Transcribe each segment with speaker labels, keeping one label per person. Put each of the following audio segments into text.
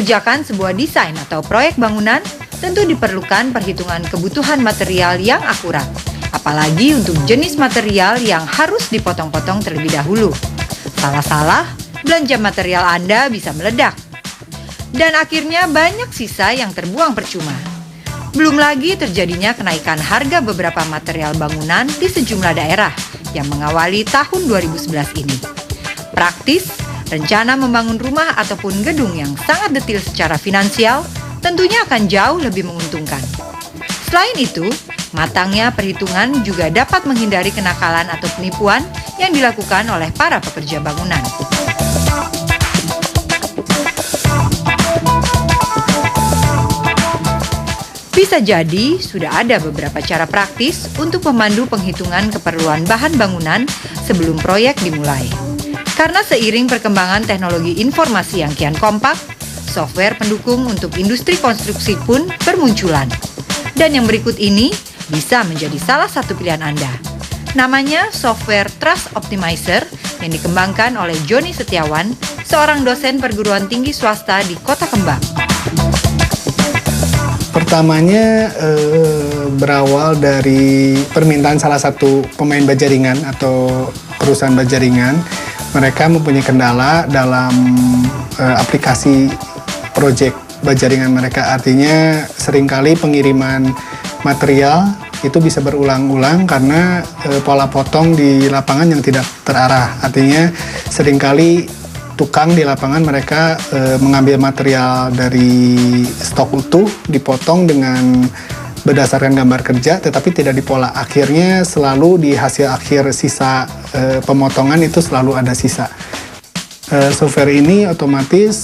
Speaker 1: mengerjakan sebuah desain atau proyek bangunan, tentu diperlukan perhitungan kebutuhan material yang akurat. Apalagi untuk jenis material yang harus dipotong-potong terlebih dahulu. Salah-salah, belanja material Anda bisa meledak. Dan akhirnya banyak sisa yang terbuang percuma. Belum lagi terjadinya kenaikan harga beberapa material bangunan di sejumlah daerah yang mengawali tahun 2011 ini. Praktis, rencana membangun rumah ataupun gedung yang sangat detail secara finansial tentunya akan jauh lebih menguntungkan. Selain itu, matangnya perhitungan juga dapat menghindari kenakalan atau penipuan yang dilakukan oleh para pekerja bangunan. Bisa jadi sudah ada beberapa cara praktis untuk memandu penghitungan keperluan bahan bangunan sebelum proyek dimulai. Karena seiring perkembangan teknologi informasi yang kian kompak, software pendukung untuk industri konstruksi pun bermunculan. Dan yang berikut ini bisa menjadi salah satu pilihan Anda. Namanya software Trust Optimizer yang dikembangkan oleh Joni Setiawan, seorang dosen perguruan tinggi swasta di Kota Kembang.
Speaker 2: Pertamanya berawal dari permintaan salah satu pemain bajaringan atau perusahaan bajaringan. Mereka mempunyai kendala dalam aplikasi proyek bajaringan mereka. Artinya seringkali pengiriman material itu bisa berulang-ulang karena pola potong di lapangan yang tidak terarah. Artinya seringkali tukang di lapangan mereka mengambil material dari stok utuh, dipotong dengan berdasarkan gambar kerja, tetapi tidak dipola. Akhirnya selalu di hasil akhir sisa pemotongan itu selalu ada sisa. Software ini otomatis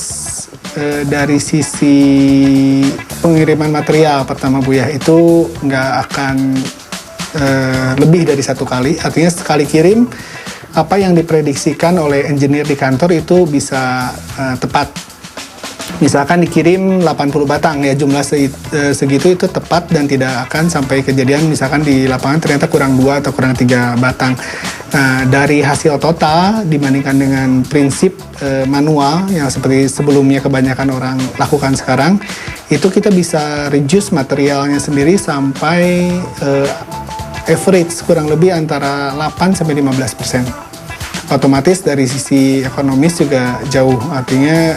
Speaker 2: dari sisi pengiriman material pertama Bu ya, itu nggak akan lebih dari satu kali. Artinya sekali kirim, apa yang diprediksikan oleh engineer di kantor itu bisa tepat. Misalkan dikirim 80 batang ya, jumlah segitu itu tepat dan tidak akan sampai kejadian misalkan di lapangan ternyata kurang 2 atau kurang 3 batang. Nah, dari hasil total dibandingkan dengan prinsip manual yang seperti sebelumnya kebanyakan orang lakukan sekarang, itu kita bisa reduce materialnya sendiri sampai average kurang lebih antara 8-15%. Otomatis dari sisi ekonomis juga jauh, artinya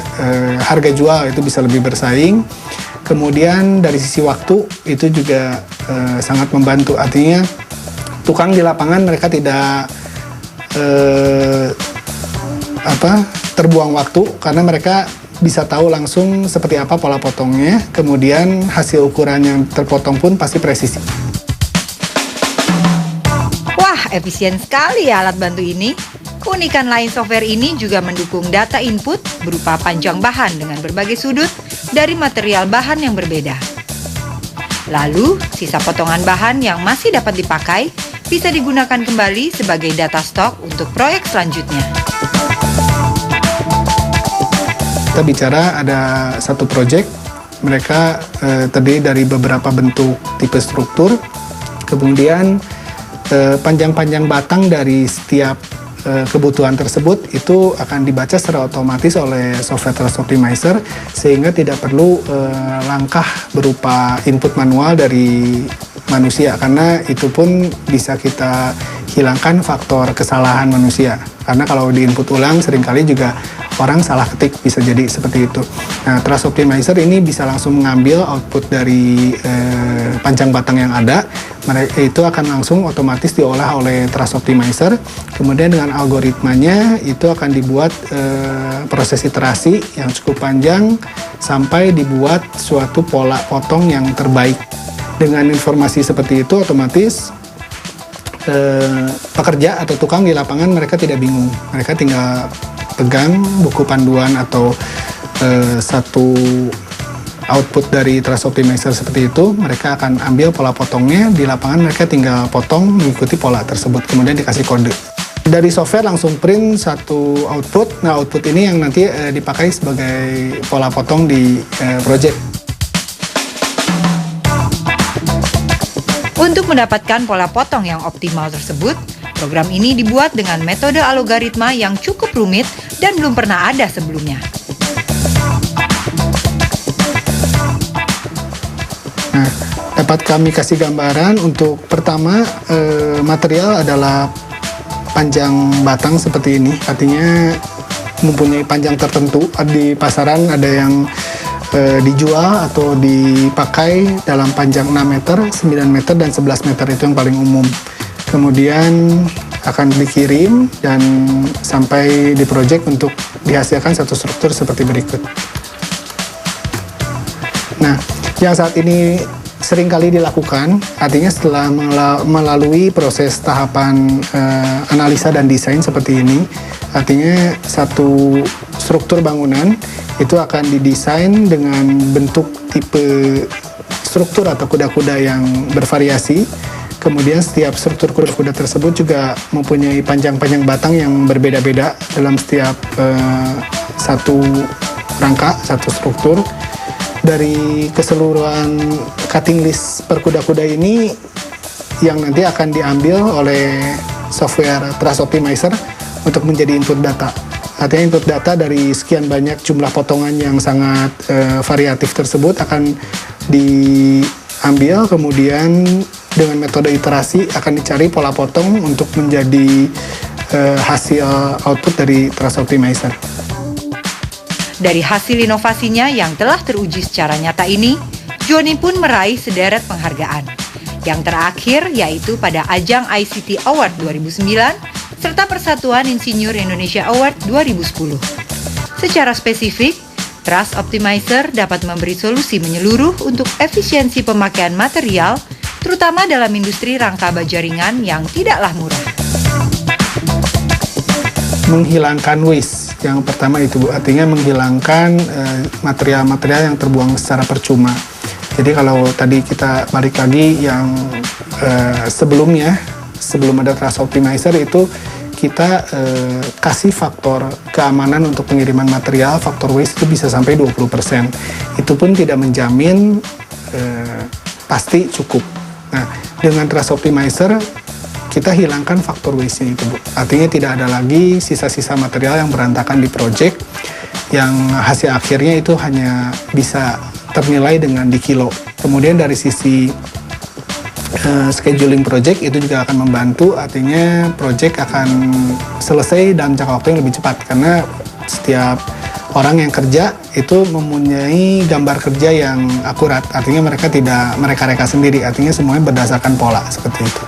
Speaker 2: harga jual itu bisa lebih bersaing. Kemudian dari sisi waktu itu juga sangat membantu, artinya tukang di lapangan mereka tidak terbuang waktu karena mereka bisa tahu langsung seperti apa pola potongnya, kemudian hasil ukuran yang terpotong pun pasti presisi.
Speaker 1: Wah, efisien sekali ya alat bantu ini. Keunikan lain software ini juga mendukung data input berupa panjang bahan dengan berbagai sudut dari material bahan yang berbeda. Lalu, sisa potongan bahan yang masih dapat dipakai bisa digunakan kembali sebagai data stok untuk proyek selanjutnya.
Speaker 2: Kita bicara ada satu proyek, mereka terdiri dari beberapa bentuk tipe struktur, kemudian panjang-panjang batang dari setiap kebutuhan tersebut itu akan dibaca secara otomatis oleh software Trust Optimizer sehingga tidak perlu langkah berupa input manual dari manusia, karena itu pun bisa kita hilangkan faktor kesalahan manusia, karena kalau di input ulang seringkali juga orang salah ketik, bisa jadi seperti itu. Nah, Trust Optimizer ini bisa langsung mengambil output dari panjang batang yang ada, itu akan langsung otomatis diolah oleh Trust Optimizer. Kemudian dengan algoritmanya itu akan dibuat proses iterasi yang cukup panjang sampai dibuat suatu pola potong yang terbaik. Dengan informasi seperti itu otomatis pekerja atau tukang di lapangan mereka tidak bingung, mereka tinggal pegang buku panduan atau satu output dari Trust Optimizer seperti itu, mereka akan ambil pola potongnya, di lapangan mereka tinggal potong mengikuti pola tersebut, kemudian dikasih kode. Dari software langsung print satu output, nah output ini yang nanti dipakai sebagai pola potong di project.
Speaker 1: Untuk mendapatkan pola potong yang optimal tersebut, program ini dibuat dengan metode algoritma yang cukup rumit dan belum pernah ada sebelumnya.
Speaker 2: Nah, dapat kami kasih gambaran untuk pertama material adalah panjang batang seperti ini, artinya mempunyai panjang tertentu. Di pasaran ada yang dijual atau dipakai dalam panjang 6 meter, 9 meter, dan 11 meter, itu yang paling umum. Kemudian akan dikirim dan sampai di project untuk dihasilkan satu struktur seperti berikut. Nah, yang saat ini sering kali dilakukan, artinya setelah melalui proses tahapan analisa dan desain seperti ini, artinya satu struktur bangunan itu akan didesain dengan bentuk tipe struktur atau kuda-kuda yang bervariasi. Kemudian setiap struktur kuda-kuda tersebut juga mempunyai panjang-panjang batang yang berbeda-beda dalam setiap satu rangka, satu struktur. Dari keseluruhan cutting list per kuda-kuda ini yang nanti akan diambil oleh software Trust Optimizer untuk menjadi input data. Artinya input data dari sekian banyak jumlah potongan yang sangat variatif tersebut akan diambil, kemudian dengan metode iterasi akan dicari pola potong untuk menjadi hasil output dari Trust Optimizer.
Speaker 1: Dari hasil inovasinya yang telah teruji secara nyata ini, Joni pun meraih sederet penghargaan. Yang terakhir yaitu pada ajang ICT Award 2009 serta Persatuan Insinyur Indonesia Award 2010. Secara spesifik, Trust Optimizer dapat memberi solusi menyeluruh untuk efisiensi pemakaian material, terutama dalam industri rangka baja ringan yang tidaklah murah.
Speaker 2: Menghilangkan waste. Yang pertama itu, Bu, artinya menghilangkan material-material yang terbuang secara percuma. Jadi kalau tadi kita balik lagi yang sebelumnya, sebelum ada Trust Optimizer itu kita kasih faktor keamanan untuk pengiriman material, faktor waste itu bisa sampai 20%. Itu pun tidak menjamin pasti cukup. Nah, dengan Trust Optimizer kita hilangkan faktor waste-nya itu, Bu. Artinya tidak ada lagi sisa-sisa material yang berantakan di project, yang hasil akhirnya itu hanya bisa ternilai dengan di kilo. Kemudian dari sisi scheduling project itu juga akan membantu, artinya project akan selesai dalam jangka waktu yang lebih cepat, karena setiap orang yang kerja itu mempunyai gambar kerja yang akurat, artinya mereka tidak mereka-reka sendiri, artinya semuanya berdasarkan pola seperti itu.